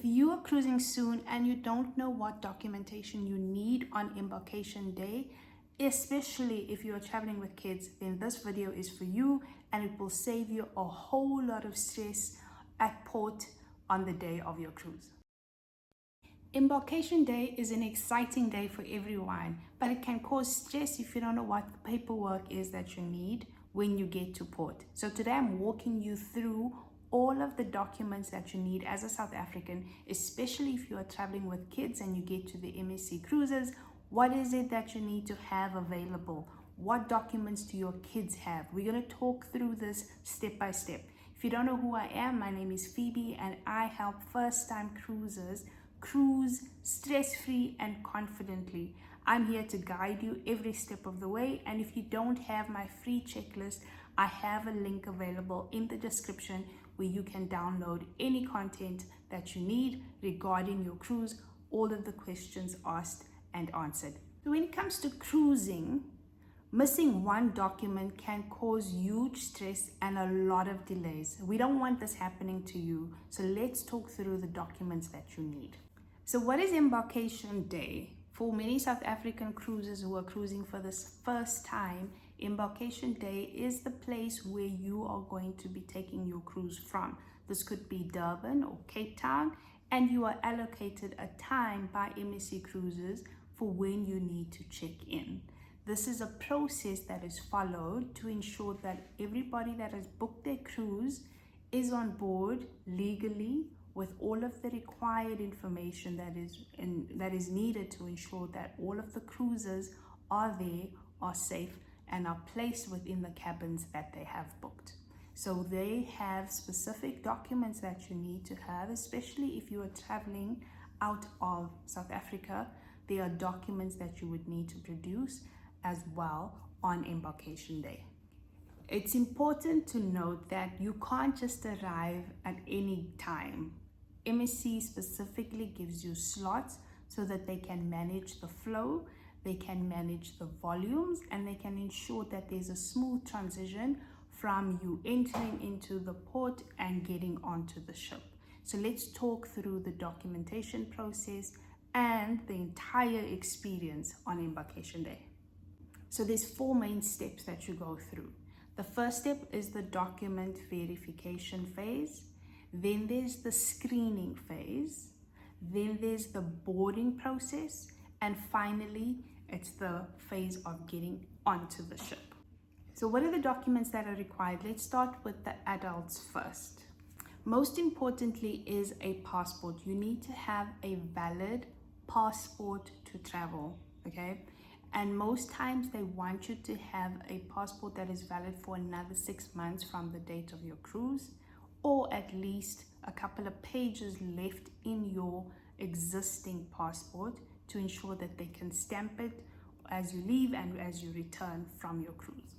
you are cruising soon and you don't know what documentation you need on embarkation day, especially if you are traveling with kids, then this video is for you and it will save you a whole lot of stress at port on the day of your cruise. Embarkation day is an exciting day for everyone, but it can cause stress if you don't know what the paperwork is that you need when you get to port. So today I'm walking you through all of the documents that you need as a South African, especially if you are traveling with kids and you get to the MSC Cruises. What is it that you need to have available? What documents do your kids have? We're going to talk through this step by step. If you don't know who I am, my name is Phoebe and I help first-time cruisers cruise stress-free and confidently. I'm here to guide you every step of the way, and if you don't have my free checklist, I have a link available in the description where you can download any content that you need regarding your cruise, all of the questions asked and answered. So when it comes to cruising, missing one document can cause huge stress and a lot of delays. We don't want this happening to you, so let's talk through the documents that you need. So what is embarkation day? For many South African cruisers who are cruising for this first time, embarkation day is the place where you are going to be taking your cruise from. This could be Durban or Cape Town, and you are allocated a time by MSC Cruises for when you need to check in. This is a process that is followed to ensure that everybody that has booked their cruise is on board legally with all of the required information that is needed to ensure that all of the cruisers are there, are safe, and are placed within the cabins that they have booked. So they have specific documents that you need to have, especially if you are traveling out of South Africa. There are documents that you would need to produce as well on embarkation day. It's important to note that you can't just arrive at any time. MSC specifically gives you slots so that they can manage the flow, they can manage the volumes, and they can ensure that there's a smooth transition from you entering into the port and getting onto the ship. So let's talk through the documentation process and the entire experience on embarkation day. So there's 4 main steps that you go through. The first step is the document verification phase. Then there's the screening phase. Then there's the boarding process. And finally, it's the phase of getting onto the ship. So what are the documents that are required? Let's start with the adults first. Most importantly is a passport. You need to have a valid passport to travel, okay? And most times they want you to have a passport that is valid for another 6 months from the date of your cruise, or at least a couple of pages left in your existing passport to ensure that they can stamp it as you leave and as you return from your cruise.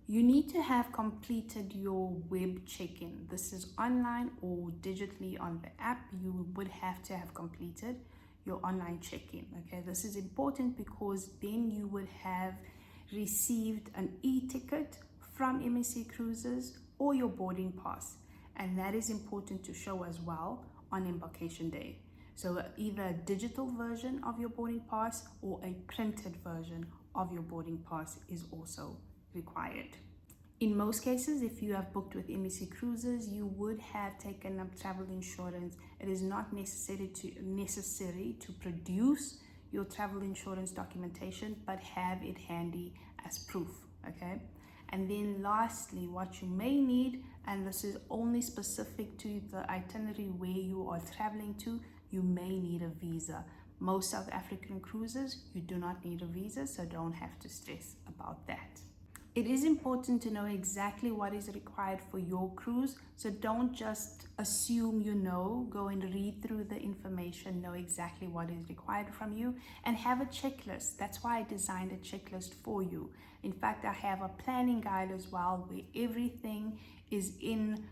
You need to have completed your web check-in. This is online or digitally on the app. You would have to have completed your online check-in. Okay, this is important because then you would have received an e-ticket from MSC Cruises or your boarding pass, and that is important to show as well on embarkation day. So either a digital version of your boarding pass or a printed version of your boarding pass is also required. In most cases, if you have booked with MSC Cruises, you would have taken up travel insurance. It is not necessary to produce your travel insurance documentation, but have it handy as proof, okay? And then lastly, what you may need, and this is only specific to the itinerary where you are traveling to, you may need a visa. Most South African cruises, you do not need a visa, so don't have to stress about that. It is important to know exactly what is required for your cruise, so don't just assume you know. Go and read through the information, know exactly what is required from you, and have a checklist. That's why I designed a checklist for you. In fact, I have a planning guide as well where everything is in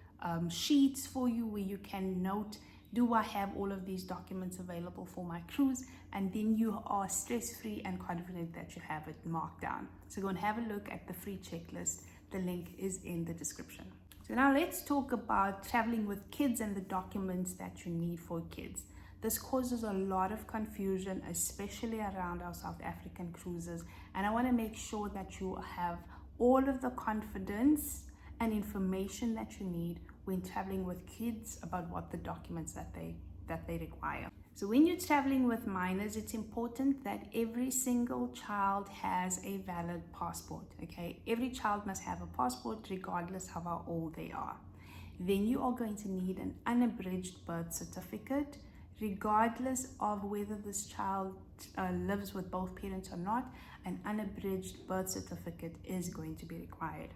sheets for you, where you can note, do I have all of these documents available for my cruise? And then you are stress-free and confident that you have it marked down. So go and have a look at the free checklist. The link is in the description. So now let's talk about traveling with kids and the documents that you need for kids. This causes a lot of confusion, especially around our South African cruises. And I want to make sure that you have all of the confidence and information that you need when traveling with kids about what the documents that they require. So when you're traveling with minors, it's important that every single child has a valid passport, okay? Every child must have a passport regardless of how old they are. Then you are going to need an unabridged birth certificate, regardless of whether this child lives with both parents or not. An unabridged birth certificate is going to be required.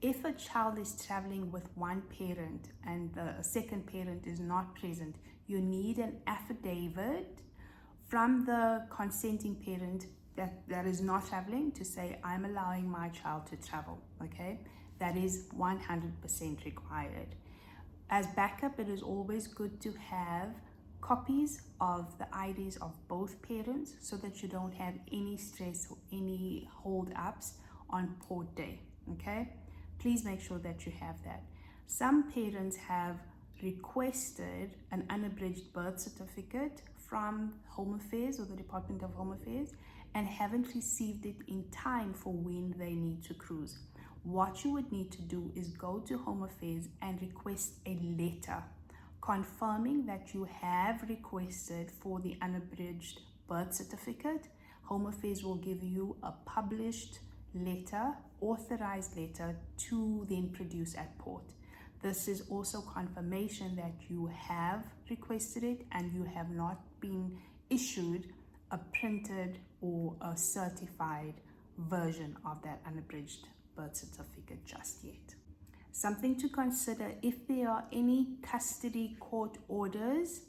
If a child is traveling with one parent and the second parent is not present, you need an affidavit from the consenting parent that is not traveling to say, I'm allowing my child to travel, okay? That is 100% required. As backup, it is always good to have copies of the IDs of both parents so that you don't have any stress or any hold-ups on port day, okay? Please make sure that you have that. Some parents have requested an unabridged birth certificate from Home Affairs or the Department of Home Affairs and haven't received it in time for when they need to cruise. What you would need to do is go to Home Affairs and request a letter confirming that you have requested for the unabridged birth certificate. Home Affairs will give you a published letter, authorized letter to then produce at port. This is also confirmation that you have requested it and you have not been issued a printed or a certified version of that unabridged birth certificate just yet. Something to consider, if there are any custody court orders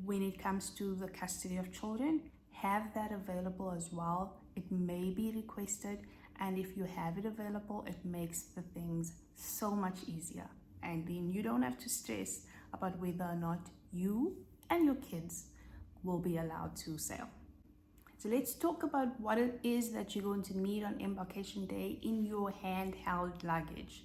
when it comes to the custody of children, have that available as well. It may be requested, and if you have it available, it makes the things so much easier. And then you don't have to stress about whether or not you and your kids will be allowed to sail. So let's talk about what it is that you're going to need on embarkation day in your handheld luggage.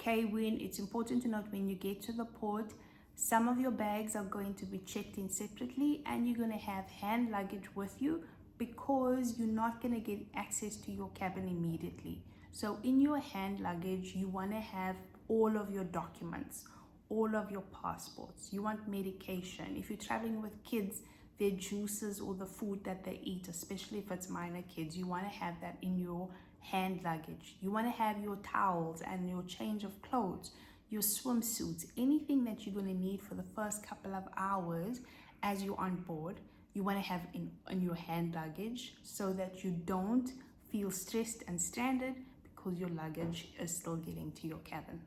Okay, it's important to note when you get to the port, some of your bags are going to be checked in separately and you're going to have hand luggage with you because you're not going to get access to your cabin immediately. So in your hand luggage, you want to have all of your documents, all of your passports. You want medication. If you're traveling with kids, their juices or the food that they eat, especially if it's minor kids, you want to have that in your hand luggage. You want to have your towels and your change of clothes, your swimsuits, anything that you're going to need for the first couple of hours as you're on board, you want to have in your hand luggage so that you don't feel stressed and stranded because your luggage is still getting to your cabin.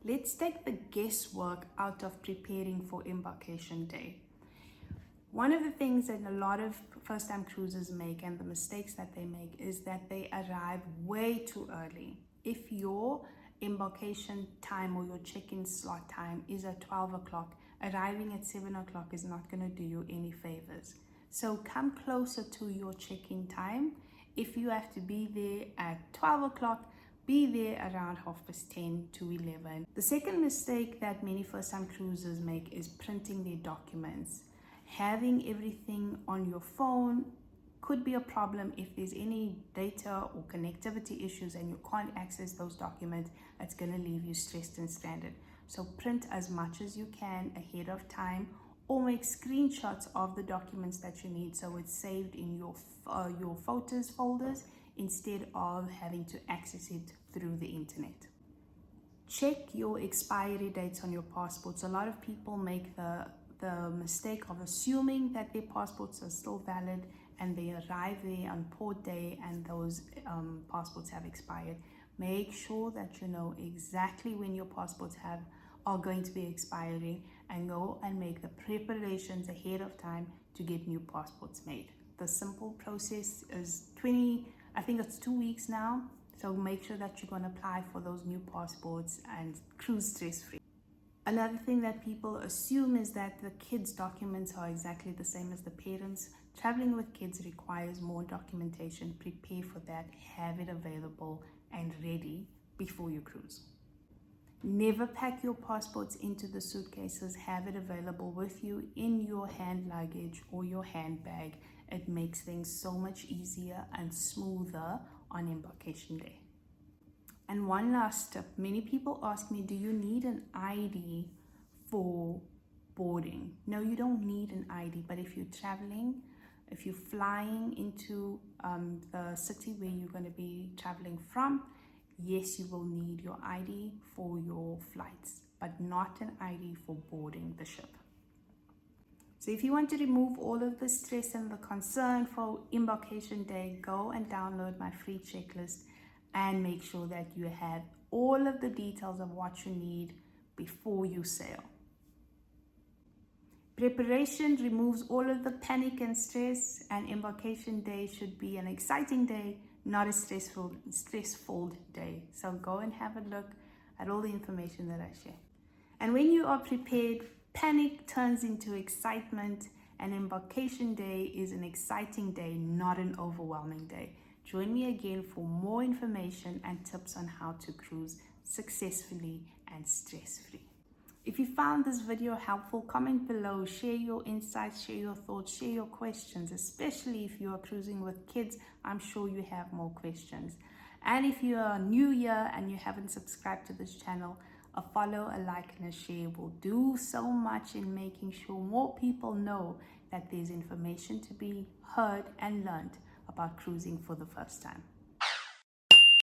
Let's take the guesswork out of preparing for embarkation day. One of the things that a lot of first-time cruisers make, and the mistakes that they make, is that they arrive way too early. If your embarkation time or your check-in slot time is at 12 o'clock, arriving at 7 o'clock is not going to do you any favors. So come closer to your check-in time. If you have to be there at 12 o'clock, be there around 10:30 to 11. The second mistake that many first-time cruisers make is printing their documents. Having everything on your phone could be a problem if there's any data or connectivity issues and you can't access those documents. It's going to leave you stressed and stranded. So print as much as you can ahead of time, or make screenshots of the documents that you need so it's saved in your photos folders instead of having to access it through the internet. Check your expiry dates on your passports. A lot of people make the mistake of assuming that their passports are still valid and they arrive there on port day and those passports have expired. Make sure that you know exactly when your passports are going to be expiring and go and make the preparations ahead of time to get new passports made. The simple process is 2 weeks now, so make sure that you're going to apply for those new passports and cruise stress-free. Another thing that people assume is that the kids' documents are exactly the same as the parents'. Traveling with kids requires more documentation. Prepare for that, have it available and ready before you cruise. Never pack your passports into the suitcases. Have it available with you in your hand luggage or your handbag. It makes things so much easier and smoother on embarkation day. And one last tip, many people ask me, do you need an ID for boarding? No, you don't need an ID, but if you're traveling, if you're flying into the city where you're going to be traveling from, yes, you will need your ID for your flights, but not an ID for boarding the ship. So if you want to remove all of the stress and the concern for embarkation day, go and download my free checklist and make sure that you have all of the details of what you need before you sail. Preparation removes all of the panic and stress, and embarkation day should be an exciting day, not a stressful day. So go and have a look at all the information that I share. And when you are prepared, panic turns into excitement, and embarkation day is an exciting day, not an overwhelming day. Join me again for more information and tips on how to cruise successfully and stress-free. If you found this video helpful, comment below, share your insights, share your thoughts, share your questions, especially if you are cruising with kids. I'm sure you have more questions. And if you are new here and you haven't subscribed to this channel, a follow, a like, and a share will do so much in making sure more people know that there's information to be heard and learned about cruising for the first time.